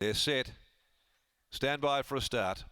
They're set. Stand by for a start.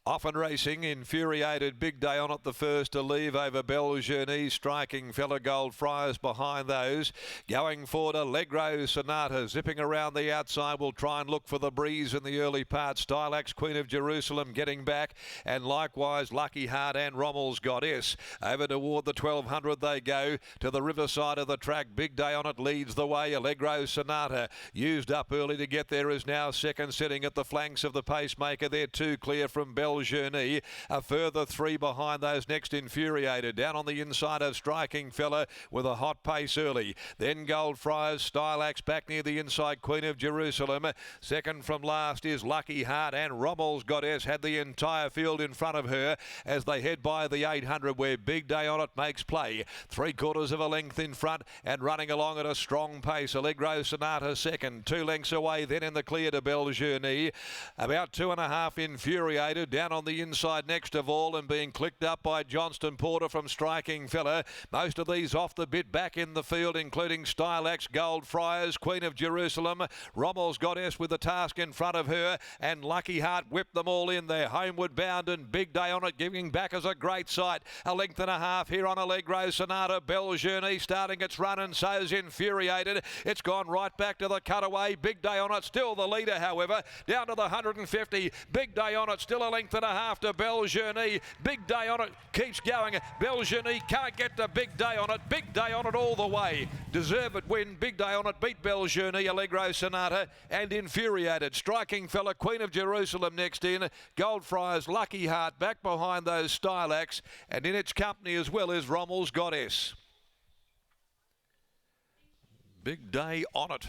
Off and racing, Infuriated, Big Day On It, the first to leave over Belle Journey. Striking Fella, Gold Friars behind those. Going forward, Allegro Sonata zipping around the outside. Will try and look for the breeze in the early part. Stylax, Queen of Jerusalem getting back, and likewise Lucky Heart and Rommel's Goddess. Over toward the 1200 they go to the riverside of the track. Big Day On It leads the way. Allegro Sonata used up early to get there, is now second, sitting at the flanks of the pacemaker. They're two clear from Belle Journey. A further three behind those. Next, Infuriated. Down on the inside of Striking Fella with a hot pace early. Then Gold Friars, Stylax back near the inside, Queen of Jerusalem. Second from last is Lucky Heart, and Rommel's Goddess had the entire field in front of her as they head by the 800 where Big Day On It makes play. 3/4 of a length in front and running along at a strong pace. Allegro Sonata second, 2 lengths away. Then in the clear to Belle Journey. About 2.5 Infuriated. Down on the inside next of all and being clicked up by Johnston Porter from Striking Fella. Most of these off the bit back in the field, including Stylax, Gold Friars, Queen of Jerusalem, Rommel's Goddess with the task in front of her, and Lucky Heart whipped them all in there. Homeward bound and Big Day On It giving back as a great sight. 1.5 lengths here on Allegro Sonata. Belle Journey starting its run, and so's Infuriated. It's gone right back to the cutaway. Big Day On It still the leader, however. Down to the 150. Big Day On It still 1.5 lengths to Belle Journey. Big Day On It keeps going. Belle Journey can't get to Big Day On It. Big Day On It all the way. Deserved win. Big Day On It beat Belle Journey, Allegro Sonata and Infuriated. Striking Fella, Queen of Jerusalem next in. Gold Friars, Lucky Heart back behind those Stylax, and in its company as well is Rommel's Goddess. Big Day On It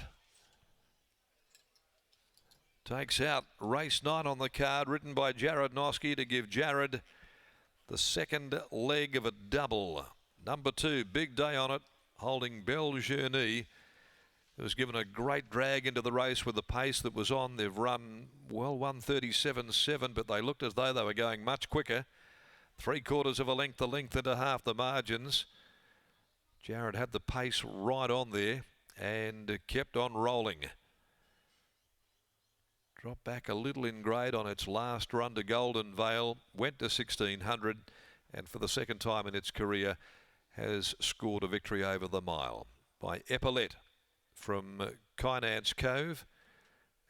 takes out race 9 on the card, written by Jared Noski to give Jared the second leg of a double. Number 2, Big Day On It, holding Belle Journey. It was given a great drag into the race with the pace that was on. They've run, well, 1:37.7, but they looked as though they were going much quicker. 3/4 of a length, a length and a half the margins. Jared had the pace right on there and kept on rolling. Dropped back a little in grade on its last run to Golden Vale, went to 1600, and for the second time in its career has scored a victory over the mile. By Epaulette from Kynance Cove,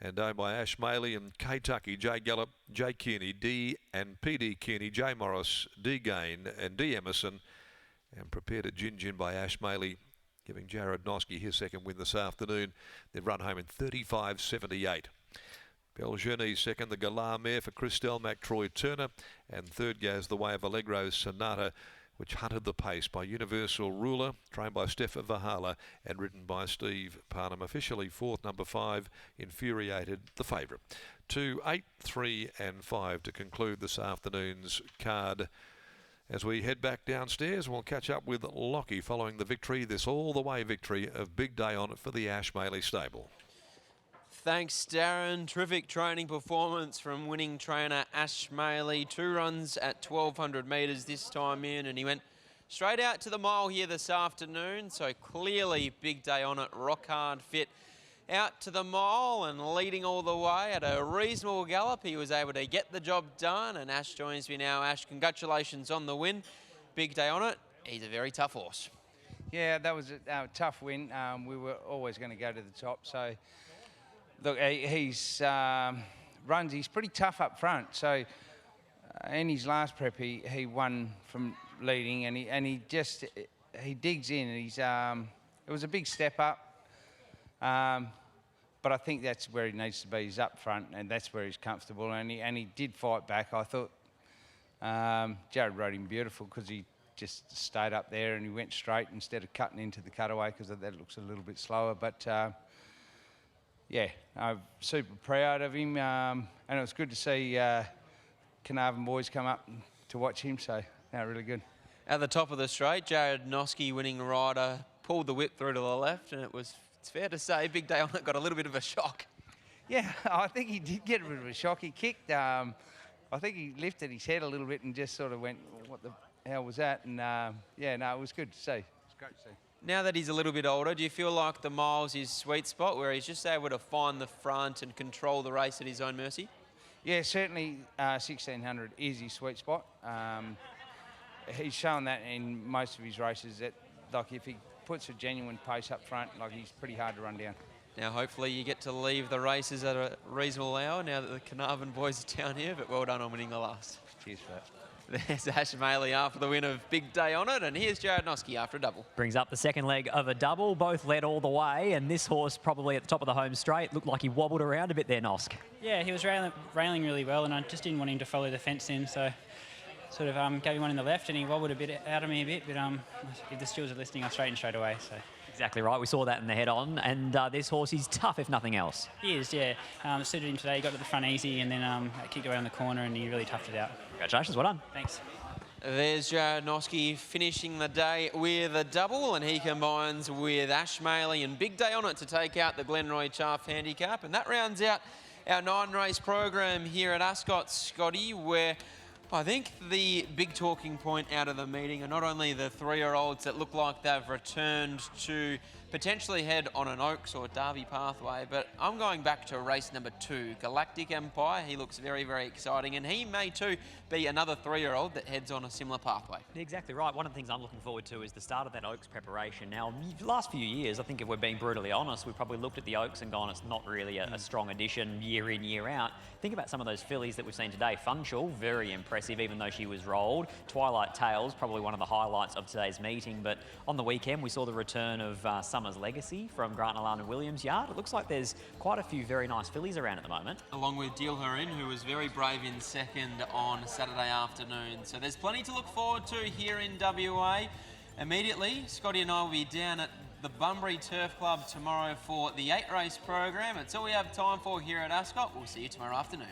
and owned by Ash Maley and Kentucky, J Gallup, J Kearney, D and PD Kearney, J Morris, D Gain and D Emerson, and prepared at Gin Gin by Ash Maley, giving Jared Noski his second win this afternoon. They've run home in 35.78. Belle Journey second, the Galar mare for Christelle McTroy Turner, and third goes the way of Allegro Sonata, which hunted the pace by Universal Ruler, trained by Steffa Vahala and ridden by Steve Parnham. Officially fourth, number 5, Infuriated, the favourite. 2, 8, 3 and 5 to conclude this afternoon's card. As we head back downstairs, we'll catch up with Lockie following the victory, this all-the-way victory of Big Day On It for the Ash Maley stable. Thanks, Darren. Terrific training performance from winning trainer Ash Maley. 2 runs at 1200 metres this time in, and he went straight out to the mile here this afternoon. So clearly Big Day On It, rock hard fit out to the mile and leading all the way at a reasonable gallop. He was able to get the job done, and Ash joins me now. Ash, congratulations on the win. Big Day On It. He's a very tough horse. Yeah, that was a tough win. We were always going to go to the top, so look, he's pretty tough up front. So in his last prep, he won from leading, and he digs in. And it was a big step up, but I think that's where he needs to be. He's up front, and that's where he's comfortable. And he did fight back. I thought Jared rode him beautiful because he just stayed up there and he went straight instead of cutting into the cutaway, because that looks a little bit slower. But yeah, I'm super proud of him, and it was good to see Carnarvon boys come up to watch him, so really good. At the top of the straight, Jared Noski, winning rider, pulled the whip through to the left, and it's fair to say Big Day On It got a little bit of a shock. Yeah, I think he did get a bit of a shock. He kicked, I think he lifted his head a little bit and just sort of went, what the hell was that? And yeah, no, it was good to see. It's great to see. Now that he's a little bit older, do you feel like the miles is sweet spot where he's just able to find the front and control the race at his own mercy? Yeah, certainly 1600 is his sweet spot. He's shown that in most of his races that, like, if he puts a genuine pace up front, like, he's pretty hard to run down. Now, hopefully you get to leave the races at a reasonable hour now that the Carnarvon boys are down here, but well done on winning the last. Cheers for that. There's Ash Maley after the win of Big Day On It, and here's Jared Noske after a double. Brings up the second leg of a double. Both led all the way, and this horse probably at the top of the home straight looked like he wobbled around a bit there, Nosk. Yeah, he was railing really well, and I just didn't want him to follow the fence in, so sort of gave him one in the left, and he wobbled a bit out of me a bit, but if the stewards are listening, I straightened straight away. So. Exactly right. We saw that in the head-on, and this horse is tough, if nothing else. He is, yeah. Suited him today. He got to the front easy, and then kicked away on the corner, and he really toughed it out. Congratulations, well done. Thanks. There's Jared Noske finishing the day with a double, and he combines with Ash Maley and Big Day On It to take out the Glenroy Chaff handicap. And that rounds out our 9-race program here at Ascot, Scotty, where I think the big talking point out of the meeting are not only the 3-year-olds that look like they've returned to potentially head on an Oaks or Derby pathway, but I'm going back to race number 2, Galactic Empire. He looks very, very exciting, and he may too be another 3-year-old that heads on a similar pathway. Exactly right. One of the things I'm looking forward to is the start of that Oaks preparation. Now, the last few years, I think if we're being brutally honest, we've probably looked at the Oaks and gone, it's not really a strong addition year in, year out. Think about some of those fillies that we've seen today. Funchal, very impressive, even though she was rolled. Twilight Tales, probably one of the highlights of today's meeting. But on the weekend, we saw the return of Summer's Legacy from Grant and Alana Williams' yard. It looks like there's quite a few very nice fillies around at the moment. Along with Deal Her In, who was very brave in second on Saturday afternoon. So there's plenty to look forward to here in WA. Immediately, Scotty and I will be down at the Bunbury Turf Club tomorrow for the 8-race program. It's all we have time for here at Ascot. We'll see you tomorrow afternoon.